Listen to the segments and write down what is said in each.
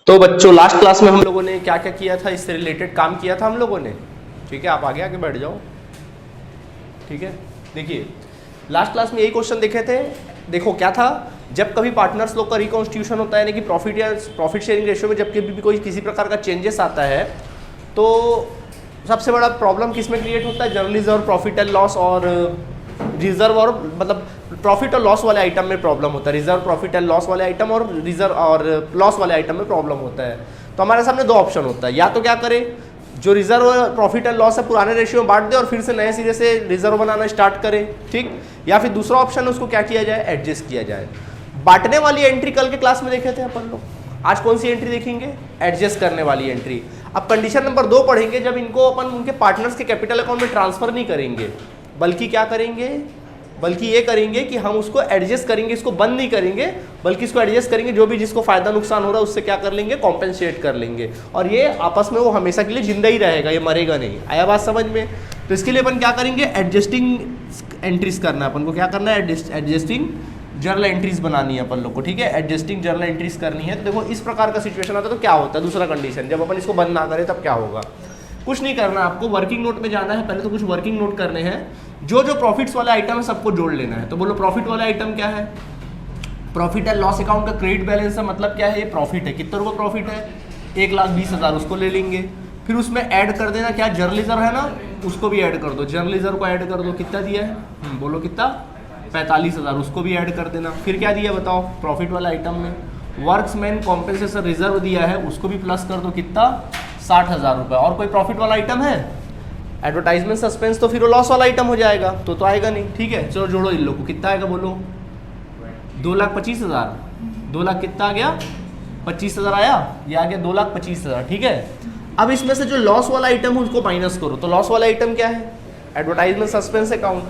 तो बच्चों last class में हम लोगों ने क्या क्या किया था, इससे रिलेटेड काम किया था हम लोगों ने। ठीक है, आप आगे आके बैठ जाओ। ठीक है, देखिए लास्ट क्लास में यही क्वेश्चन देखे थे। देखो क्या था, जब कभी पार्टनर्स लोग का रिकॉन्स्टिट्यूशन होता है, यानी कि प्रॉफिट या प्रॉफिट शेयरिंग रेशियो में जब कभी भी कोई किसी प्रकार का चेंजेस आता है, तो सबसे बड़ा प्रॉब्लम किस में क्रिएट होता है, journal reserve, profit and loss और रिजर्व, और मतलब प्रॉफिट और लॉस वाले आइटम में प्रॉब्लम होता है। रिजर्व, प्रॉफिट एंड लॉस वाले आइटम और रिजर्व और लॉस वाले आइटम में प्रॉब्लम होता है। तो हमारे सामने दो ऑप्शन होता है, या तो क्या करें, जो रिजर्व प्रॉफिट एंड लॉस है पुराने रेशियो में बांट दे और फिर से नए सिरे से रिजर्व बनाना स्टार्ट करें। ठीक, या फिर दूसरा ऑप्शन है, उसको क्या किया जाए, एडजस्ट किया जाए। बांटने वाली एंट्री कल के क्लास में देखे थे अपन लोग, आज कौन सी एंट्री देखेंगे, एडजस्ट करने वाली एंट्री। अब कंडीशन नंबर 2 पढ़ेंगे, जब इनको अपन उनके पार्टनर्स के कैपिटल अकाउंट में ट्रांसफर नहीं करेंगे, बल्कि क्या करेंगे, बल्कि ये करेंगे कि हम उसको एडजस्ट करेंगे, इसको बंद नहीं करेंगे, बल्कि इसको एडजस्ट करेंगे, जो भी जिसको फायदा नुकसान हो रहा है उससे क्या कर लेंगे, कॉम्पेंसेट कर लेंगे, और ये आपस में वो हमेशा के लिए जिंदा ही रहेगा, ये मरेगा नहीं। आया बात समझ में? तो इसके लिए अपन क्या करेंगे, एडजस्टिंग एंट्रीज करना है अपन को। क्या करना है, एडजस्टिंग जर्नल एंट्रीज बनानी है अपन लोग को। ठीक है, एडजस्टिंग जर्नल एंट्रीज करनी है। तो देखो इस प्रकार का सिचुएशन आता है तो क्या होता है, दूसरा कंडीशन, जब अपन इसको बंद ना करें तब क्या होगा। कुछ नहीं करना आपको, वर्किंग नोट में जाना है, पहले तो कुछ वर्किंग नोट करने हैं। जो जो प्रॉफिट्स वाले आइटम है सबको जोड़ लेना है। तो बोलो प्रॉफिट वाला आइटम क्या है, प्रॉफिट एंड लॉस अकाउंट का क्रेडिट बैलेंस है, मतलब क्या है, ये प्रॉफिट है। कितना रुपये प्रॉफिट है, 1,20,000, उसको ले लेंगे। फिर उसमें ऐड कर देना क्या, जर्नल रिजर्व है ना, उसको भी ऐड कर दो, जर्नल रिजर्व को ऐड कर दो। कितना दिया है, बोलो कितना, 45,000, उसको भी ऐड कर देना। फिर क्या दिया बताओ, प्रॉफिट वाला आइटम में वर्क्समैन कॉम्पेंसेशन रिजर्व दिया है, उसको भी प्लस कर दो, कितना, 60,000 रुपये। और कोई प्रॉफिट वाला आइटम है, एडवर्टाइजमेंट सस्पेंस, तो फिर वो लॉस वाला आइटम हो जाएगा, तो आएगा नहीं। ठीक है, चलो जोड़ो इन लोग को, कितना आएगा बोलो, 2,25,000। 2 लाख कितना आ गया, 25,000 आया, ये आ गया 2,25,000। ठीक है, अब इसमें से जो लॉस वाला आइटम है उसको माइनस करो। तो लॉस वाला आइटम क्या है, एडवर्टाइजमेंट सस्पेंस अकाउंट।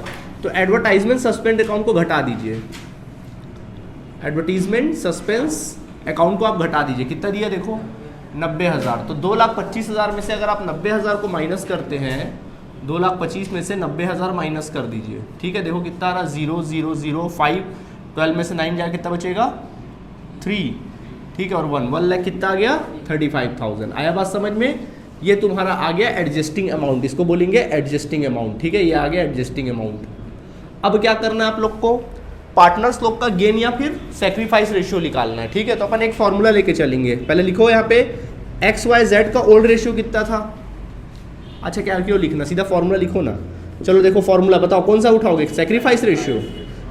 तो एडवर्टाइजमेंट सस्पेंड अकाउंट को घटा दीजिए, एडवर्टीजमेंट सस्पेंस अकाउंट को आप घटा दीजिए। कितना दिया देखो, 90,000। तो 2,25,000 में से अगर आप 90,000 को माइनस करते हैं, 2,25,000 में से 90,000 माइनस कर दीजिए। ठीक है, देखो कितना आ रहा, 0,005, 12 में से 9 जाए कितना बचेगा, 3। ठीक है, और 1 लाख कितना आ गया, 35,000। आया बात समझ में? ये तुम्हारा आ गया एडजस्टिंग अमाउंट, इसको बोलेंगे एडजस्टिंग अमाउंट। ठीक है, ये आ गया एडजस्टिंग अमाउंट। अब क्या करना है आप लोग को, पार्टनर्स लोग का गेन या फिर सेक्रीफाइस रेशियो निकालना है। ठीक है, तो अपन एक फॉर्मूला लेके चलेंगे। पहले लिखो यहाँ पे XYZ का ओल्ड रेशियो कितना था। अच्छा क्या क्यों लिखना, सीधा फॉर्मूला लिखो ना। चलो देखो फॉर्मूला बताओ, कौन सा उठाओगे, सेक्रीफाइस रेशियो।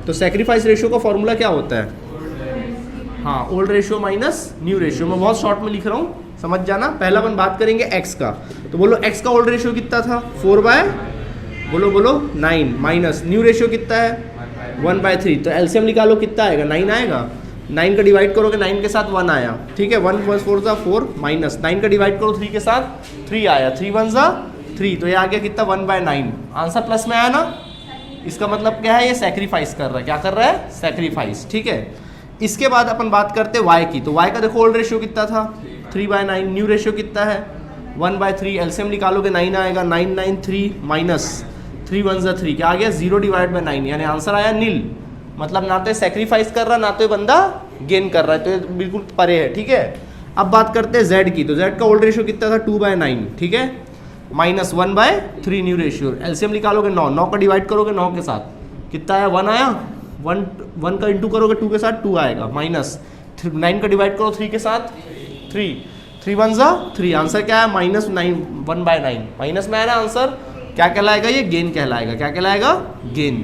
तो सेक्रीफाइस रेशियो का फॉर्मूला क्या होता है, हाँ, old ratio minus new ratio. मैं बहुत शॉर्ट में लिख रहा हूँ, समझ जाना। पहला अपन बात करेंगे x का, तो बोलो x का ओल्ड रेशियो कितना था, 4/, बोलो 9, माइनस न्यू रेशियो कितना है, 1/3। तो एलसीएम निकालो, कितना आएगा, 9 आएगा। 9 का डिवाइड करोगे 9 के साथ 1 आया। ठीक है, 1 + 4 = 4, माइनस 9 का डिवाइड करो 3 के साथ 3 आया, 3 × 1 = 3, तो ये आ गया कितना, 1/9। आंसर प्लस में आया ना, इसका मतलब क्या है, ये सेक्रीफाइस कर रहा है। क्या कर रहा है, सेक्रीफाइस। ठीक है, इसके बाद अपन बात करते हैं y की। तो y का देखो ओल्ड रेशियो कितना था, 3/9। न्यू रेशियो कितना है, 1/3। एलसीएम निकालोगे 9 आएगा, 9 × 9 = 3, माइनस 3 × 1 = 3, क्या आ गया, 0/9, यानी आंसर आया नील। मतलब ना तो सेक्रीफाइस कर रहा, ना तो बंदा गेन कर रहा है, तो ये बिल्कुल परे है। ठीक है, अब बात करते हैं z की। तो z का ओल्ड रेशियो कितना था, 2/9। ठीक है, माइनस 1/3 न्यू रेशियो। एलसीएम निकालोगे 9 का डिवाइड करोगे 9 के साथ, कितना आया, 1 आया। 1 का इंटू करोगे 2 के साथ 2 आएगा, माइनस 9 का डिवाइड करो 3 के साथ 3, 3 × 1 = 3। आंसर क्या है, -9, 1/9। माइनस में आया ना आंसर, क्या कहलाएगा, ये गेन कहलाएगा। क्या कहलाएगा, गेन।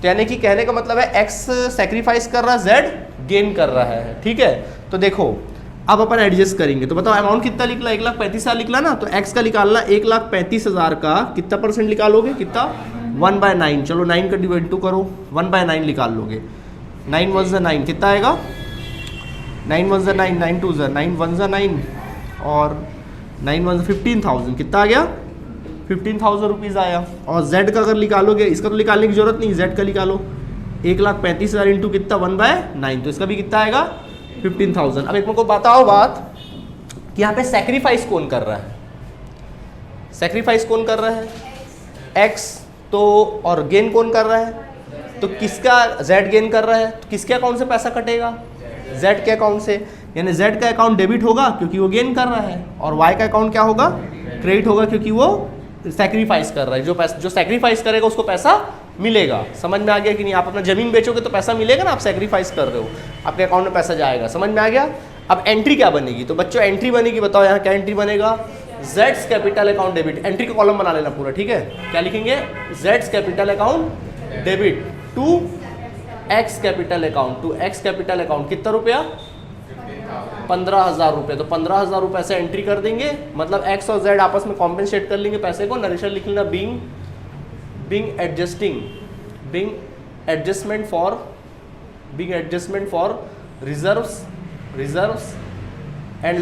तो यानी कि कहने का मतलब है x सेक्रीफाइस कर रहा है, z गेन कर रहा है। ठीक है, तो देखो अब अपन एडजस्ट करेंगे। तो बताओ अमाउंट कितना निकला, 1,35,000 निकला ना। तो x का निकालना, 1,35,000 का कितना परसेंट निकालोगे, कितना, 1/9। चलो 9 का डिवाइड 2 करो, 1/9 निकाल लोगे। 9 × 1 = 9, कितना आएगा, 9 × 1 = 9, 9 × 2 = 9, 1 × 9, और 9 × 1 = 15,000। कितना आ गया, 15,000 रुपीज़ आया। और z का अगर निकालोगे, इसका तो निकालने की जरूरत नहीं, z का निकालो, 1,35,000 इंटू कितना, 1/9, तो इसका भी कितना आएगा, 15,000। अब एक को बताओ बात कि यहाँ पे सेक्रीफाइस कौन कर रहा है, सेक्रीफाइस कौन कर रहा है, x। तो और गेन कौन कर रहा है, तो किसका, z गेन कर रहा है, तो किसके अकाउंट से पैसा कटेगा, z के अकाउंट से। यानी Z का अकाउंट डेबिट होगा क्योंकि वो गेन कर रहा है, और Y का अकाउंट क्या होगा, क्रेडिट होगा क्योंकि वो सैक्रिफाइस कर रहा है। जो सैक्रिफाइस करेगा उसको पैसा मिलेगा। समझ में आ गया कि नहीं? आप अपना जमीन बेचोगे तो पैसा मिलेगा ना, आप सैक्रिफाइस कर रहे हो, आपके अकाउंट में पैसा जाएगा। समझ में आ गया? अब एंट्री क्या बनेगी? तो बच्चों एंट्री बनेगी, बताओ यहाँ क्या एंट्री बनेगा? Z's capital account debit. Entry का कॉलम बना लेना पूरा, ठीक है? क्या लिखेंगे? Z's capital account debit to X capital account, to X capital account कितना रुपया? 15,000 रुपये। तो 15,000 रुपये से एंट्री कर देंगे, मतलब X और Z आपस में कॉम्पेंसेट कर लेंगे पैसे को। नरेशन लिख लेना being adjustment for reserves and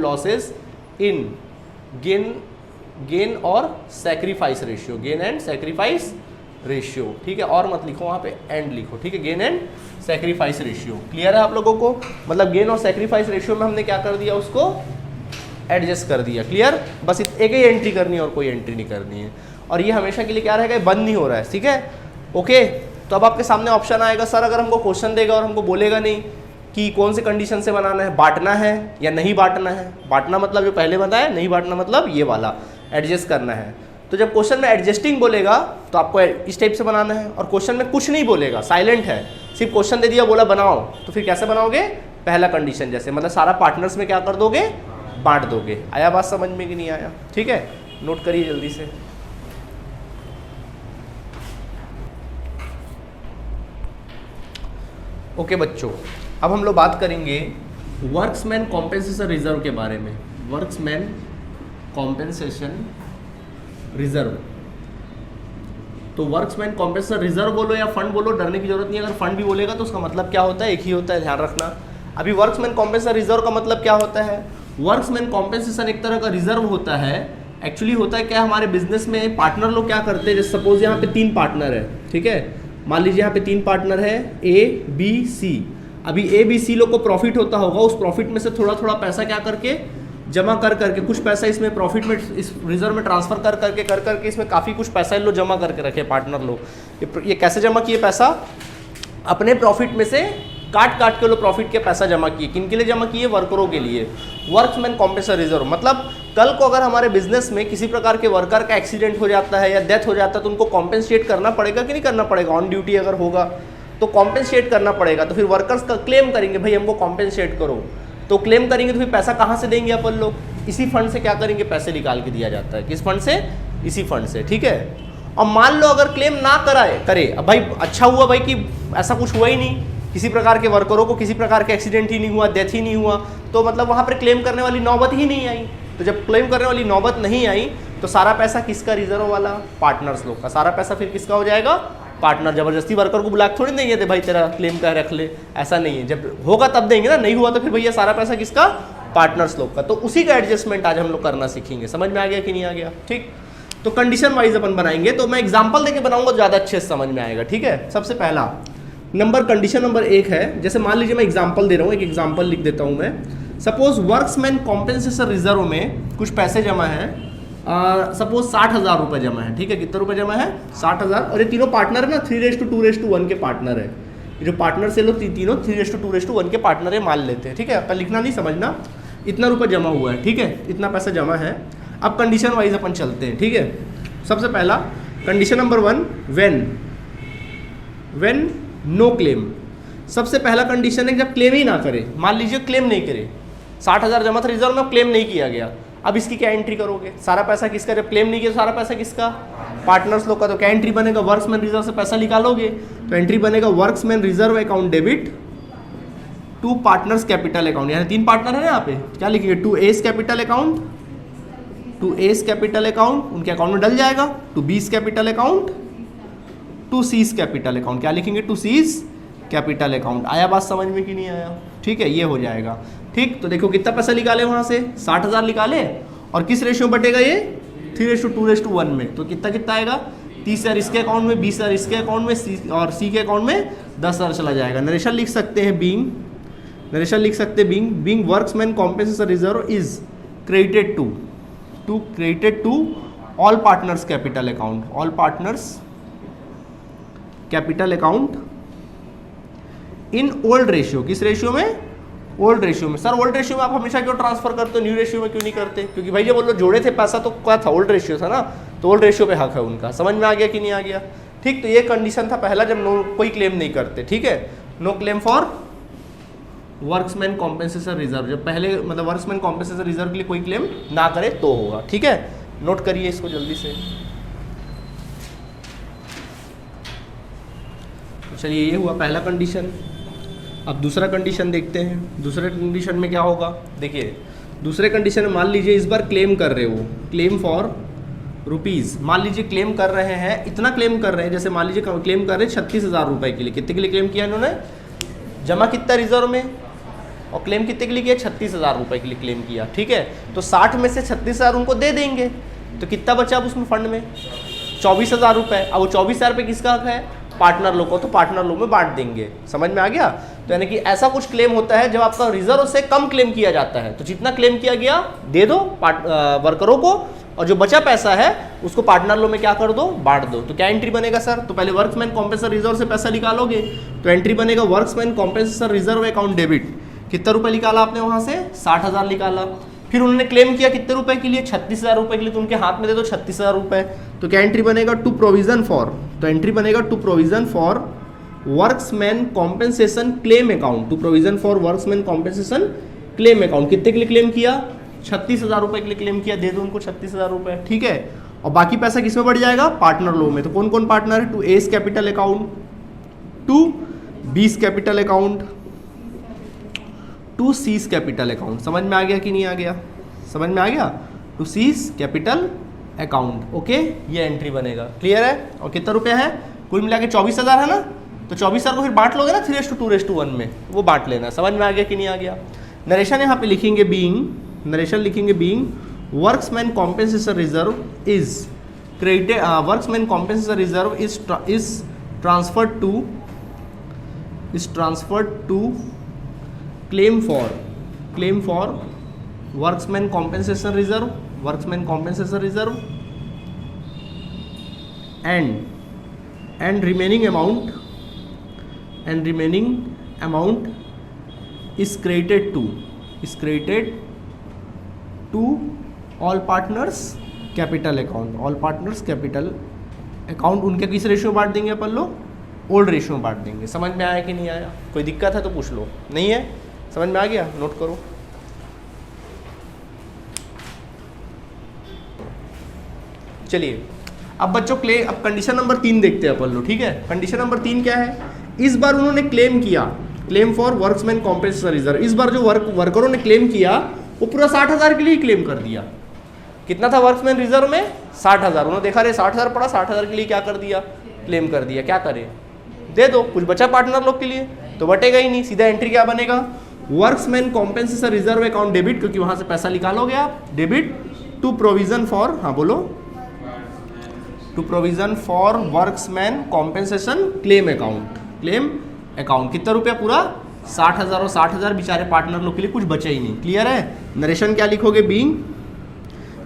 losses in gain और sacrifice ratio, gain and sacrifice ratio, ठीक है? और मत लिखो वहाँ पे, एंड लिखो, ठीक है? Gain and sacrifice ratio. Clear है आप लोगों को? मतलब गेन और सैक्रिफाइस रेशियो में हमने क्या कर दिया, उसको एडजस्ट कर दिया। क्लियर? बस एक ही एंट्री करनी है और कोई एंट्री नहीं करनी है, और ये हमेशा के लिए क्या रहेगा, बंद नहीं हो रहा है, ठीक है? ओके, तो अब आपके सामने ऑप्शन आएगा, सर अगर हमको क्वेश्चन देगा और हमको बोलेगा नहीं कि कौन से कंडीशन से बनाना है, बांटना है या नहीं बांटना है। बांटना मतलब जो पहले बताया, नहीं बांटना मतलब ये वाला एडजस्ट करना है। तो जब क्वेश्चन में एडजस्टिंग बोलेगा तो आपको इस टाइप से बनाना है, और क्वेश्चन में कुछ नहीं बोलेगा, साइलेंट है, सिर्फ क्वेश्चन दे दिया, बोला बनाओ, तो फिर कैसे बनाओगे? पहला कंडीशन जैसे, मतलब सारा पार्टनर्स में क्या कर दोगे, बांट दोगे। आया बात समझ में कि नहीं आया? ठीक है, नोट करिए जल्दी से। ओके बच्चों, अब हम लोग बात करेंगे वर्क्समैन कॉम्पेंसेशन रिजर्व के बारे में। वर्क्समैन कॉम्पेंसेशन रिजर्व, तो वर्क्समैन कॉम्पेंसेशन रिजर्व बोलो या फंड बोलो, डरने की जरूरत नहीं है। अगर फंड भी बोलेगा तो उसका मतलब क्या होता है, एक ही होता है, ध्यान रखना। अभी वर्क्समैन कॉम्पेंसेशन रिजर्व का मतलब क्या होता है? वर्क्समैन कॉम्पेंसेशन एक तरह का रिजर्व होता है। एक्चुअली होता है क्या, हमारे बिजनेस में पार्टनर लोग क्या करते हैं, जैसे सपोज यहाँ पे 3 पार्टनर है, ठीक है? मान लीजिए यहाँ पे 3 पार्टनर है, A, B, C। अभी A, B, C लोग को प्रॉफिट होता होगा, उस प्रॉफिट में से थोड़ा थोड़ा पैसा क्या करके जमा कर करके, कुछ पैसा इसमें प्रॉफिट में, इस रिजर्व में ट्रांसफर कर करके इसमें काफ़ी कुछ पैसा इन लोग जमा करके रखे पार्टनर लोग। ये कैसे जमा किए पैसा? अपने प्रॉफिट में से काट के लोग प्रॉफिट के पैसा जमा किए। किन के लिए जमा किए? वर्करों के लिए। वर्क्समैन कॉम्पेंसेशन रिजर्व मतलब कल को अगर हमारे बिजनेस में किसी प्रकार के वर्कर का एक्सीडेंट हो जाता है या डेथ हो जाता है तो उनको कॉम्पेंसेट करना पड़ेगा कि नहीं करना पड़ेगा? ऑन ड्यूटी अगर होगा तो कॉम्पेंसेट करना पड़ेगा। तो फिर वर्कर्स का क्लेम करेंगे, भाई हमको कॉम्पेंसेट करो, तो क्लेम करेंगे तो फिर पैसा कहाँ से देंगे अपन लोग? इसी फंड से क्या करेंगे, पैसे निकाल के दिया जाता है। किस फंड से? इसी फंड से, ठीक है? और मान लो अगर क्लेम ना करे, अब भाई अच्छा हुआ भाई कि ऐसा कुछ हुआ ही नहीं, किसी प्रकार के वर्करों को किसी प्रकार के एक्सीडेंट ही नहीं हुआ, डेथ ही नहीं हुआ, तो मतलब वहाँ पर क्लेम करने वाली नौबत ही नहीं आई। तो जब क्लेम करने वाली नौबत नहीं आई तो सारा पैसा किसका? रिजर्व वाला, पार्टनर्स लोग का। सारा पैसा फिर किसका हो जाएगा? पार्टनर। जबरदस्ती वर्कर को बुला थोड़ी देंगे थे भाई तेरा क्लेम का रख ले, ऐसा नहीं है। जब होगा तब देंगे ना, नहीं हुआ तो फिर भैया सारा पैसा किसका? पार्टनर्स लोग का। तो उसी का एडजस्टमेंट आज हम लोग करना सीखेंगे। समझ में आ गया कि नहीं आ गया? ठीक, तो कंडीशन वाइज अपन बनाएंगे, तो मैं एग्जांपल देके बनाऊंगा, ज़्यादा अच्छे से समझ में आएगा। ठीक है, सबसे पहला कंडीशन नंबर 1 है, जैसे मान लीजिए मैं एग्जांपल दे रहा हूँ, एक एग्जांपल लिख देता हूँ मैं। सपोज वर्क्समैन कॉम्पेंसेशन रिजर्व में कुछ पैसे जमा है, सपोज 60,000 रुपये जमा है। ठीक है, कितने रुपये जमा है? 60,000। और ये तीनों पार्टनर है ना, 3:2:1 के पार्टनर है। ये जो पार्टनर से लोग तीनों 3:2:1 के पार्टनर है, मान लेते हैं। ठीक है, अपन लिखना नहीं, समझना। इतना रुपये जमा हुआ है, ठीक है, इतना पैसा जमा है। अब कंडीशन वाइज अपन चलते हैं। ठीक है, सबसे पहला condition number 1, when no claim. सबसे पहला कंडीशन है जब क्लेम ही ना करे। मान लीजिए क्लेम नहीं करे, 60,000 जमा था रिजर्व में, क्लेम नहीं किया गया। अब इसकी क्या एंट्री करोगे? सारा पैसा किसका? जब क्लेम नहीं किया सारा पैसा किसका? पार्टनर्स लोग का। तो क्या एंट्री बनेगा? वर्क्समैन रिजर्व से पैसा निकालोगे तो एंट्री बनेगा workmen reserve account debit to partners capital account. यानी 3 पार्टनर है ना, यहाँ पे क्या लिखेंगे? To S capital account, to S capital account उनके अकाउंट में डल जाएगा, to B's capital account, to C's capital account. क्या लिखेंगे? To C's capital account. आया बात समझ में कि नहीं आया? ठीक है, ये हो जाएगा। ठीक, तो देखो कितना पैसा निकाले वहां से, 60,000 निकाले, और किस रेशियो बटेगा ये? 3:2:1 में। तो कितना आएगा? 30,000 इसके अकाउंट में, 20,000 इसके अकाउंट में, और सी के अकाउंट में 10,000 चला जाएगा। नरेशन लिख सकते हैं being workmen compensation reserve is credited to all partners capital account, all partners capital account in old ratio. किस रेशियो में? ओल्ड रेशियो में। सर ओल्ड रेशियो में आप हमेशा क्यों ट्रांसफर करते हो, न्यू रेशियो में क्यों नहीं करते? क्योंकि भाई जब वो लोग जोड़े थे पैसा तो क्या था, ओल्ड रेशियो था ना, तो ओल्ड रेशियो पे हक है उनका। समझ में आ गया कि नहीं आ गया? ठीक, तो ये कंडीशन था पहला जब कोई क्लेम नहीं करते। ठीक है, no claim for workmen compensation reserve, जब पहले मतलब वर्क्समैन कॉम्पेंसेशन रिजर्व के लिए कोई क्लेम ना करे तो होगा। ठीक है, नोट करिए इसको जल्दी से। चलिए ये हुआ पहला कंडीशन। अब दूसरा कंडीशन देखते हैं। दूसरे कंडीशन में क्या होगा, देखिए दूसरे कंडीशन में मान लीजिए इस बार क्लेम कर रहे हो, क्लेम फॉर रुपीज़, मान लीजिए क्लेम कर रहे हैं, इतना क्लेम कर रहे हैं, जैसे मान लीजिए क्लेम कर रहे हैं 36,000 रुपये के लिए। कितने के लिए क्लेम किया इन्होंने, जमा कितना रिजर्व में, और क्लेम कितने के लिए किया, 36,000 रुपये के लिए क्लेम किया। ठीक है, तो 60 में से 36,000 उनको दे देंगे, तो कितना बचा अब उसमें फंड में, 24,000 रुपये। अब वो 24,000 रुपये किसका हक है, पार्टनर लोग को, तो पार्टनर लोग में बांट देंगे। समझ में आ गया? तो यानी कि ऐसा कुछ क्लेम होता है जब आपका रिजर्व से कम क्लेम किया जाता है, तो जितना क्लेम किया गया दे दो वर्करों को, और जो बचा पैसा है उसको पार्टनर लो में क्या कर दो, बांट दो। तो क्या एंट्री बनेगा सर, तो पहले वर्क्समैन कॉम्पेंसेशन रिजर्व से पैसा निकालोगे, तो एंट्री बनेगा workmen compensation reserve account debit. कितना रुपए निकाला आपने वहां से, 60,000 निकाला। फिर उन्होंने क्लेम किया कितने रुपए के लिए, 36,000 रुपए के लिए, तो उनके हाथ में दे दो 36,000 रुपए। तो क्या एंट्री बनेगा, टू प्रोविजन फॉर, तो एंट्री बनेगा to provision for workmen compensation claim account, to provision for workmen compensation claim account. कितने के लिए क्लेम किया, 36,000 रुपए के लिए क्लेम किया, दे दो उनको 36,000 रुपए। ठीक है, और बाकी पैसा किसमें बढ़ जाएगा, पार्टनर लो में। तो कौन कौन पार्टनर है, to S capital account, to B's capital account, to C's capital account. समझ में आ गया कि नहीं आ गया, समझ में आ गया, to C's capital account. Okay, ये एंट्री बनेगा, क्लियर है? और कितना रुपया है, कुल मिला के 24,000 है ना, तो 24,000 को फिर बांट लोगे ना 3:2:1 में, वो बांट लेना। समझ में आ गया कि नहीं आ गया? नरेशन यहाँ पे लिखेंगे बीइंग, नरेशन लिखेंगे being workmen compensation reserve is credited, workmen compensation reserve is transferred to claim for workmen compensation reserve, workmen compensation reserve and remaining amount is credited to all partners capital account, all partners capital account। उनके किस ratio बांट देंगे अपन लोग, old ratio में बांट देंगे। समझ में आया कि नहीं आया, कोई दिक्कत है तो पूछ लो, नहीं है समझ में आ गया, नोट करो। चलिए अब बच्चों अब कंडीशन नंबर 3 देखते हैं अपन लोग। ठीक है, कंडीशन नंबर 3 क्या है, इस बार उन्होंने क्लेम किया, claim for workmen compensation reserve. इस बार जो वर्करों ने क्लेम किया वो पूरा 60,000 के लिए ही क्लेम कर दिया। कितना था वर्क्समैन रिजर्व में, 60,000। उन्होंने देखा रे 60,000 पड़ा, 60,000 के लिए क्या कर दिया, क्लेम कर दिया। क्या करे, दे दो, कुछ बचा पार्टनर लोग के लिए तो बटेगा ही नहीं। सीधा एंट्री क्या बनेगा, workmen compensation reserve account debit, क्योंकि वहां से पैसा निकालोगे आप, डेबिट टू प्रोविजन फॉर, हाँ बोलो, to provision for workmen compensation claim account. कितना रुपया, पूरा 60,000, और 60,000 बेचारे पार्टनर लोग के लिए कुछ बचा ही नहीं। क्लियर है? नरेशन क्या लिखोगे, बीइंग,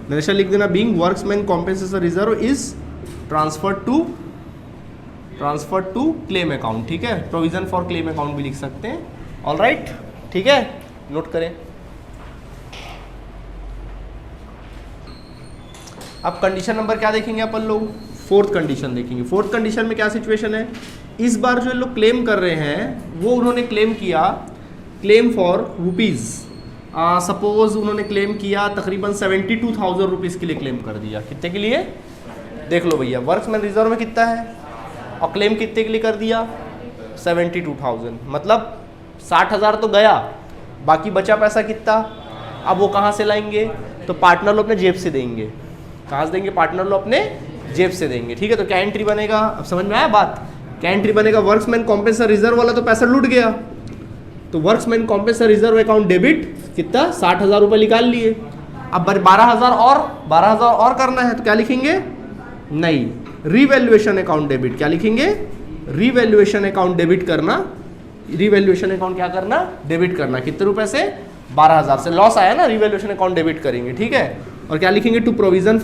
नरेशन लिख देना being workmen compensation reserve is transferred to claim account. ठीक है, प्रोविजन फॉर क्लेम अकाउंट भी लिख सकते हैं। ऑलराइट, ठीक है, नोट करें। अब कंडीशन नंबर क्या देखेंगे अपन लोग, फोर्थ कंडीशन देखेंगे। फोर्थ कंडीशन में क्या सिचुएशन है, इस बार जो लोग क्लेम कर रहे हैं वो उन्होंने क्लेम किया, क्लेम फॉर रुपीज़, सपोज उन्होंने क्लेम किया तकरीबन 72,000 रुपीज़ के लिए क्लेम कर दिया। कितने के लिए, देख लो भैया, वर्क्समैन रिजर्व में कितना है और क्लेम कितने के लिए कर दिया, 72,000, मतलब 60,000 तो गया, बाकी बचा पैसा कितना, अब वो कहाँ से लाएंगे, तो पार्टनर लोग अपने जेब से देंगे। कहाँ से देंगे, पार्टनर लोग अपने जेब से देंगे। ठीक है, तो क्या एंट्री बनेगा, अब समझ में आया बात, क्या एंट्री बनेगा, वर्क्समैन कॉम्पेंसेशन रिजर्व वाला तो पैसा लूट गया, तो workmen compensation reserve account debit कितना, 60,000 रुपये निकाल लिए। अब 12,000 और करना है, तो क्या लिखेंगे, नहीं, रीवैल्यूएशन अकाउंट डेबिट। क्या लिखेंगे, रीवैल्यूएशन अकाउंट डेबिट करना, रीवैल्यूएशन अकाउंट क्या करना, डेबिट करना। कितने रुपए से, 12,000 से लॉस आया ना, रीवैल्यूएशन अकाउंट डेबिट करेंगे। ठीक है, और क्या लिखेंगे, to provision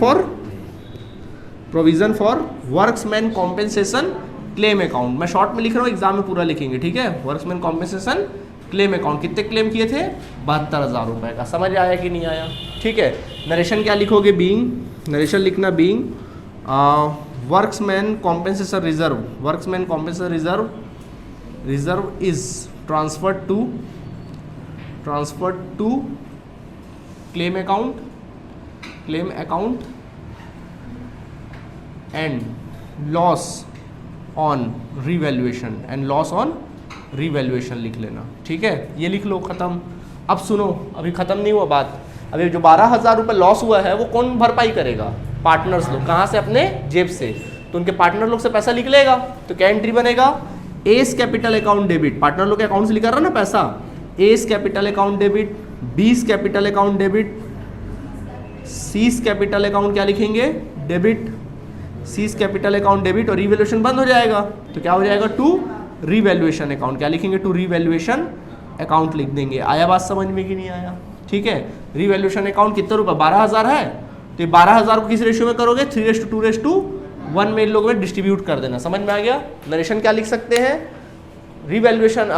for workmen compensation claim account. मैं शॉर्ट में लिख रहा हूँ, एग्जाम में पूरा लिखेंगे। ठीक है, वर्क्समैन कॉम्पेंसेशन क्लेम अकाउंट, कितने क्लेम किए थे? 72,000 रुपये का। समझ आया कि नहीं आया? ठीक है। नरेशन क्या लिखोगे? बीइंग, नरेशन लिखना being workmen compensation reserve, workmen compensation reserve is transferred to claim account and loss on revaluation लिख लेना। ठीक है, ये लिख लो, खत्म। अब सुनो, अभी खत्म नहीं हुआ बात। अभी जो 12,000 रुपये लॉस हुआ है वो कौन भरपाई करेगा? पार्टनर्स लोग। कहाँ से? अपने जेब से। तो उनके पार्टनर लोग से पैसा लिख लेगा। तो क्या एंट्री बनेगा? A's capital account debit, partner लोग के अकाउंट से लिखा रहा ना पैसा, A's capital account debit, B's capital account debit, C's capital account क्या लिखेंगे? Debit, C's capital account debit, और रिवैल्यूएशन बंद हो जाएगा। तो क्या हो जाएगा? To revaluation account. क्या लिखेंगे? टू रिवैल्यूएशन अकाउंट लिख देंगे। आया बात समझ में कि नहीं आया? ठीक है। रिवैल्यूएशन अकाउंट कितने रुपए? 12,000 है, तो 12,000 को किस रेशियो में करोगे? 3:2:1 में इन लोगों में डिस्ट्रीब्यूट कर देना। समझ में आ गया? नरेशन क्या लिख सकते हैं? Revaluation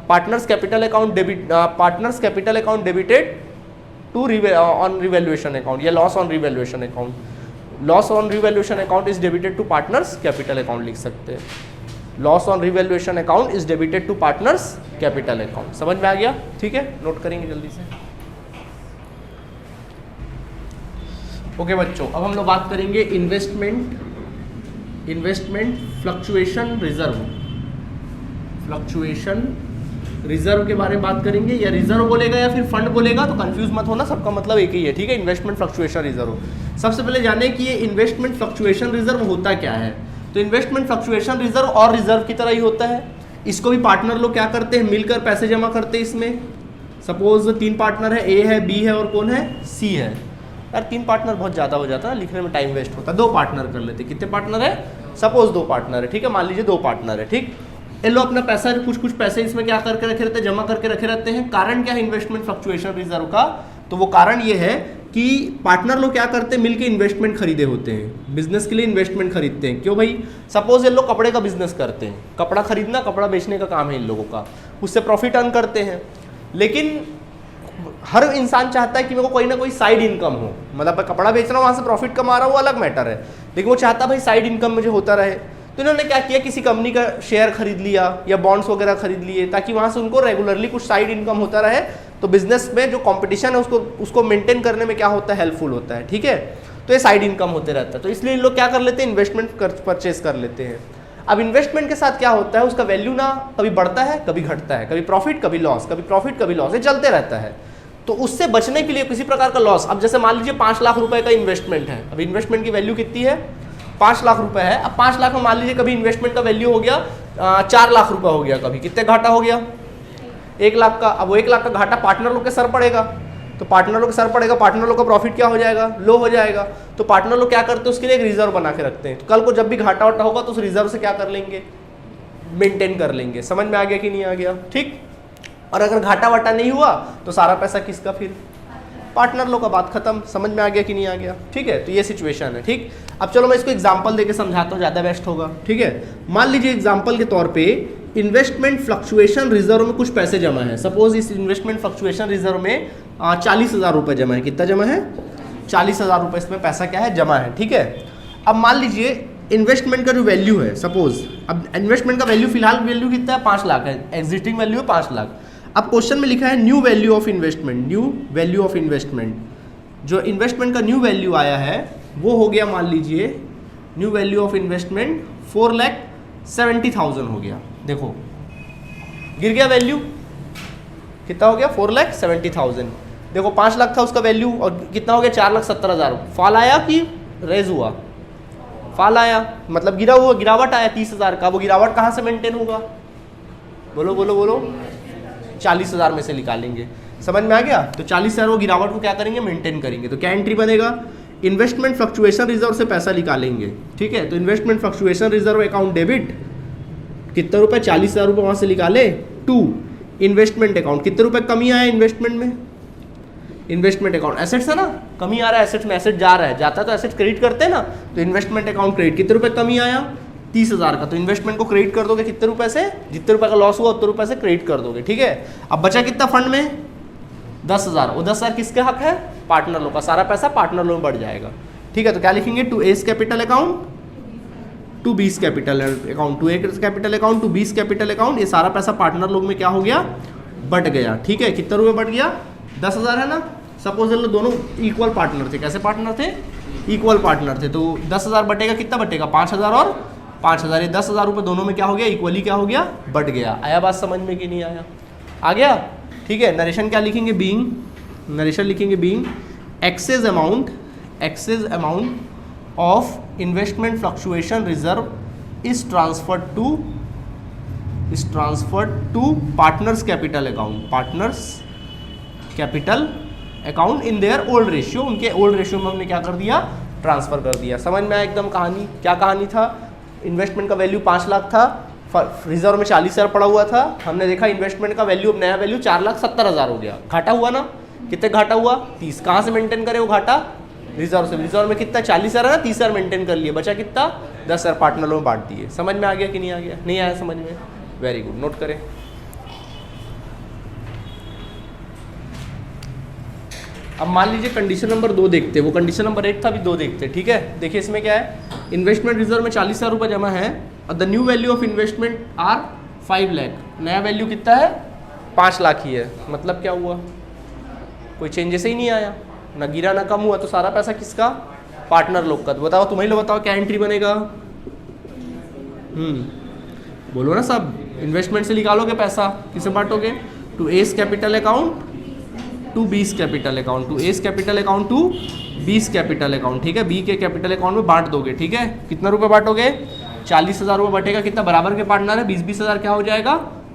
partners capital account debit, partners capital account debited to on revaluation account, या loss on revaluation account. Loss on revaluation account is debited to partners capital account लिख सकते हैं। Loss on revaluation account is debited to partners capital account. समझ में आ गया? ठीक है, नोट करेंगे जल्दी से। ओके बच्चों, अब हम लोग बात करेंगे इन्वेस्टमेंट फ्लक्चुएशन रिजर्व के बारे में बात करेंगे। या रिजर्व बोलेगा या फिर फंड बोलेगा तो कंफ्यूज मत होना, सबका मतलब एक ही है। ठीक है, इन्वेस्टमेंट फ्लक्चुएशन रिजर्व। सबसे पहले जाने कि ये इन्वेस्टमेंट फ्लक्चुएशन रिजर्व होता क्या है। तो इन्वेस्टमेंट फ्लक्चुएशन रिजर्व और रिजर्व की तरह ही होता है। इसको भी पार्टनर लोग क्या करते हैं? मिलकर पैसे जमा करते हैं इसमें। सपोज 3 पार्टनर है, ए है, बी है और कौन है? सी है। यार 3 पार्टनर बहुत ज़्यादा हो जाता है, लिखने में टाइम वेस्ट होता है। 2 पार्टनर कर लेते। कितने पार्टनर है? सपोज 2 पार्टनर है। ठीक है, मान लीजिए 2 पार्टनर है। ठीक, ये लोग अपना पैसा कुछ पैसे इसमें क्या करके रखे रहते हैं? जमा करके रखे रहते हैं। कारण क्या है इन्वेस्टमेंट फ्लक्चुएशन रिजर्व का? तो वो कारण ये है कि पार्टनर लोग क्या करते हैं? मिलके इन्वेस्टमेंट खरीदे होते हैं, बिजनेस के लिए इन्वेस्टमेंट खरीदते हैं। क्यों भाई? सपोज ये लोग कपड़े का बिजनेस करते हैं, कपड़ा खरीदना, कपड़ा बेचने का काम है इन लोगों का, उससे प्रॉफिट अर्न करते हैं। लेकिन हर इंसान चाहता है कि मेरे को कोई ना कोई साइड इनकम हो। मतलब कपड़ा बेच रहा हूँ, वहाँ से प्रॉफिट कमा रहा हूँ, वो अलग मैटर है, लेकिन वो चाहता भाई साइड इनकम मुझे होता रहे। तो इन्होंने क्या किया? किसी कंपनी का शेयर खरीद लिया या बॉन्ड्स वगैरह खरीद लिए, ताकि वहाँ से उनको रेगुलरली कुछ साइड इनकम होता रहे। तो बिजनेस में जो कंपटीशन है उसको मेंटेन करने में क्या होता है? हेल्पफुल होता है। ठीक है, तो ये साइड इनकम होते रहता है। तो इसलिए इन लोग क्या कर लेते हैं? इन्वेस्टमेंट परचेज कर लेते हैं। अब इन्वेस्टमेंट के साथ क्या होता है? उसका वैल्यू ना कभी बढ़ता है कभी घटता है, कभी प्रॉफिट कभी लॉस, कभी प्रॉफिट कभी लॉस, ये चलते रहता है। तो उससे बचने के लिए किसी प्रकार का लॉस, अब जैसे मान लीजिए 5 लाख रुपए का इन्वेस्टमेंट है। अब इन्वेस्टमेंट की वैल्यू कितनी है? 5 लाख रुपए है। अब 5 लाख में मान लीजिए कभी इन्वेस्टमेंट का वैल्यू हो गया 4 लाख रुपए हो गया, कभी कितने घाटा हो गया? 1 लाख का। अब वो 1 लाख का घाटा पार्टनर लोग के सर पड़ेगा, तो पार्टनर लोग के सर पड़ेगा, पार्टनर लोग का प्रॉफिट क्या हो जाएगा? लो हो जाएगा। तो पार्टनर लोग क्या करते हैं? उसके लिए एक रिजर्व बना के रखते हैं। तो कल को जब भी घाटा वाटा होगा तो उस रिजर्व से क्या कर लेंगे? मेंटेन कर लेंगे। समझ में आ गया कि नहीं आ गया? ठीक। और अगर घाटा वाटा नहीं हुआ तो सारा पैसा किसका? फिर पार्टनर लोग का। बात खत्म। समझ में आ गया कि नहीं आ गया? ठीक है, तो ये सिचुएशन है। ठीक, अब चलो मैं इसको एग्जांपल देके समझाता हूँ, ज़्यादा बेस्ट होगा। ठीक है, मान लीजिए एग्जांपल के तौर पे इन्वेस्टमेंट फ्लक्चुएशन रिजर्व में कुछ पैसे जमा है। सपोज इस इन्वेस्टमेंट फ्लक्चुएशन रिजर्व में 40,000 रुपये जमा है। कितना जमा है? 40,000 रुपये इसमें पैसा क्या है? जमा है। ठीक है, अब मान लीजिए इन्वेस्टमेंट का जो वैल्यू है, सपोज अब इन्वेस्टमेंट का वैल्यू फिलहाल वैल्यू कितना है? 5 लाख है। एग्जिस्टिंग वैल्यू है 5 लाख। अब क्वेश्चन में लिखा है new value of investment. New value of investment, जो इन्वेस्टमेंट का न्यू वैल्यू आया है वो हो गया, मान लीजिए न्यू वैल्यू ऑफ इन्वेस्टमेंट 4,70,000 हो गया। देखो गिर गया वैल्यू, कितना हो गया? 4,70,000। देखो 5 लाख था उसका वैल्यू और कितना हो गया? 4,70,000। फॉल आया कि रेज हुआ? फॉल आया, मतलब गिरा हुआ, गिरावट आया 30,000 का। वो गिरावट कहाँ से मेंटेन होगा? बोलो बोलो बोलो। 40,000 में से निकालेंगे। समझ में आ गया? तो 40,000 वो गिरावट को क्या करेंगे? मेंटेन करेंगे। तो क्या एंट्री बनेगा? इन्वेस्टमेंट फ्लक्चुएशन रिजर्व से पैसा निकालेंगे। ठीक है, तो investment fluctuation reserve account debit, कितने रुपए? 40,000 रुपये वहाँ से निकाले। टू इन्वेस्टमेंट अकाउंट, कितने रुपए कमी आया इन्वेस्टमेंट में? इन्वेस्टमेंट अकाउंट एसेट्स है ना, कमी आ रहा है एसेट्स में, एसेट जा रहा है, जाता है तो एसेट क्रेडिट करते हैं ना, तो इन्वेस्टमेंट अकाउंट क्रेडिट, कितने रुपए कमी आया? 30,000 का, तो इन्वेस्टमेंट को क्रेडिट कर दोगे कितने रुपए से, जितने रुपए का लॉस हुआ उतने रुपए से क्रेडिट कर दोगे, ठीक है। अब बचा कितना फंड में 10,000, वो 10,000 किसके हक है, पार्टनर लोग का, सारा पैसा पार्टनर लोग में बढ़ जाएगा, ठीक है। तो क्या लिखेंगे, to S capital account to B's capital account, to A capital account to B's capital account, ये सारा पैसा पार्टनर लोग में क्या हो गया, बढ़ गया, ठीक है। कितना रुपए बढ़ गया, 10,000 है ना। सपोज दोनों इक्वल पार्टनर थे, कैसे पार्टनर थे, इक्वल पार्टनर थे, तो 10,000 बटेगा कितना बटेगा, 5,000 और 5,000, ये 10,000 रुपये दोनों में क्या हो गया, इक्वली क्या हो गया, बढ़ गया। आया बात समझ में कि नहीं आया, आ गया, ठीक है। नरेशन क्या लिखेंगे, बीइंग, नरेशन लिखेंगे being excess amount of investment fluctuation reserve is transferred to partners capital account in their old ratio, उनके ओल्ड रेशियो में हमने क्या कर दिया, ट्रांसफर कर दिया। समझ में आया एकदम कहानी, क्या कहानी था, इन्वेस्टमेंट का वैल्यू 5 लाख था, रिजर्व में 40,000 पड़ा हुआ था, हमने देखा इन्वेस्टमेंट का वैल्यू, नया वैल्यू 4,70,000 हो गया, घाटा हुआ ना, कितने घाटा हुआ, 30, कहाँ से मेंटेन करे वो घाटा, रिजर्व से, रिजर्व में कितना 40,000 है ना, 30,000 मेंटेन कर लिए, बचा कितना 10,000 पार्टनरों में बांट दिए। समझ में आ गया कि नहीं आ गया, नहीं आया समझ में, वेरी गुड, नोट करें। अब मान लीजिए कंडीशन नंबर 2 देखते हैं, वो कंडीशन नंबर 1 था, अभी 2 देखते हैं, ठीक है। देखिए इसमें क्या है, इन्वेस्टमेंट रिजर्व में 40,000 रुपये जमा है और the new value of investment are 5 lakh, नया वैल्यू कितना है, 5 लाख ही है। मतलब क्या हुआ, कोई चेंजेस ही नहीं आया, ना गिरा ना कम हुआ, तो सारा पैसा किसका, पार्टनर लोग का। तो बताओ, तुम्हें लोग बताओ क्या एंट्री बनेगा, बोलो ना सब, इन्वेस्टमेंट से निकालोगे पैसा, किसे बांटोगे, to S capital account to B's capital account, to S capital account to B's capital account, ठीक है। बी के कैपिटल अकाउंट में बांट दोगे, ठीक है। कितना रुपए बांटोगे, 40,000 रुपये बटेगा, कितना बराबर के पार्टनर है, 20,000 क्या हो जाएगा,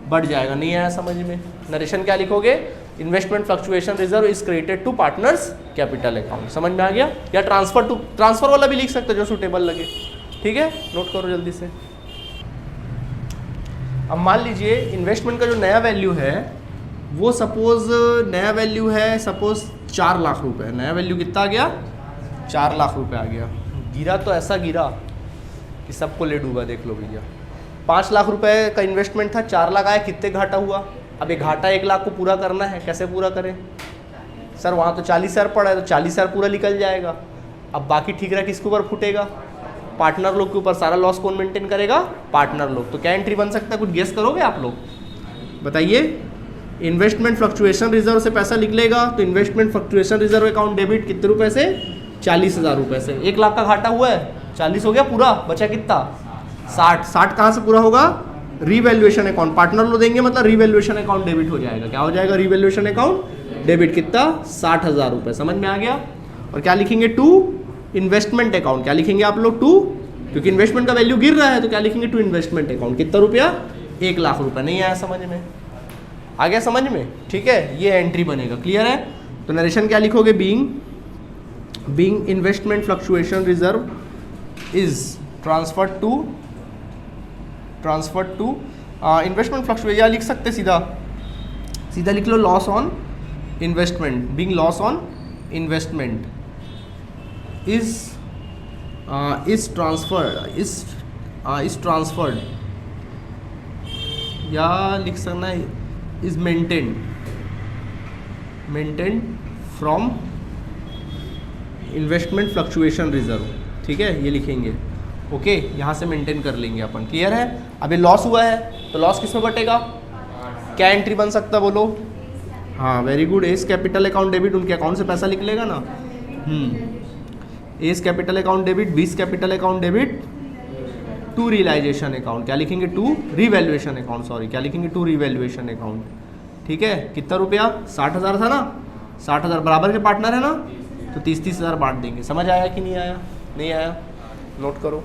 बढ़ जाएगा। नहीं आया समझ में, नरेशन क्या लिखोगे, investment fluctuation reserve is created to partners capital account. समझ में आ गया, या ट्रांसफर वाला भी लिख सकते हो जो सूटेबल लगे, ठीक है। नोट करो जल्दी से। अब मान लीजिए इन्वेस्टमेंट का जो नया वैल्यू है वो सपोज नया वैल्यू है सपोज 4 लाख रुपए, नया वैल्यू कितना आ गया, 4 लाख रुपए आ गया। गिरा तो ऐसा गिरा कि सबको ले डूबा, देख लो भैया। 5 लाख रुपए का इन्वेस्टमेंट था, 4 लाख आया, कितने घाटा हुआ। अब ये घाटा 1 लाख को पूरा करना है, कैसे पूरा करें सर, वहाँ तो 40,000 पड़ा है, तो 40,000 पूरा निकल जाएगा। अब बाकी ठीक रहा किसके ऊपर फूटेगा, पार्टनर लोग के ऊपर। सारा लॉस कौन मेंटेन करेगा, पार्टनर लोग। तो क्या एंट्री बन सकता है, कुछ गेस करोगे आप लोग, बताइए। इन्वेस्टमेंट फ्लक्चुएशन रिजर्व से पैसा निकलेगा, तो investment fluctuation reserve account debit कितने रुपए से, 40,000 रुपए से। 1 लाख का घाटा हुआ है, 40 हो गया पूरा, बचा कितना 60। 60 कहाँ से पूरा होगा, रीवैल्यूएशन अकाउंट, पार्टनर लो देंगे, मतलब रीवैल्यूएशन अकाउंट डेबिट हो जाएगा। क्या हो जाएगा, रीवैल्यूएशन अकाउंट डेबिट, कितना 60,000 रुपये। समझ में आ गया। और क्या लिखेंगे, टू इन्वेस्टमेंट अकाउंट, क्या लिखेंगे आप लोग, टू, क्योंकि इन्वेस्टमेंट का वैल्यू गिर रहा है, तो क्या लिखेंगे, टू इन्वेस्टमेंट अकाउंट, कितना रुपया, 1 लाख रुपये। नहीं आया समझ में, आ गया समझ में, ठीक है। ये एंट्री बनेगा, क्लियर है। तो नरेशन क्या लिखोगे, being investment fluctuation reserve is transferred to investment fluctuation, या लिख सकते सीधा लिख लो, loss on investment, being loss on investment is transferred, या लिख सकना है is maintained from investment fluctuation reserve, ठीक है, ये लिखेंगे। ओके, यहाँ से मेंटेन कर लेंगे अपन, क्लियर है। अभी लॉस हुआ है तो लॉस किस में बटेगा, क्या एंट्री बन सकता है बोलो, हाँ very good, S capital account debit, उनके अकाउंट से पैसा निकलेगा ना। S capital account debit, B's capital account debit to realisation account, क्या लिखेंगे, टू रिवैल्यूएशन अकाउंट, सॉरी क्या लिखेंगे, टू रिवैल्यूएशन अकाउंट, ठीक है। कितना रुपया, 60,000 था ना, 60,000 बराबर के पार्टनर है ना, तो 30,000 बांट देंगे। समझ आया कि नहीं आया, नहीं आया, नोट करो।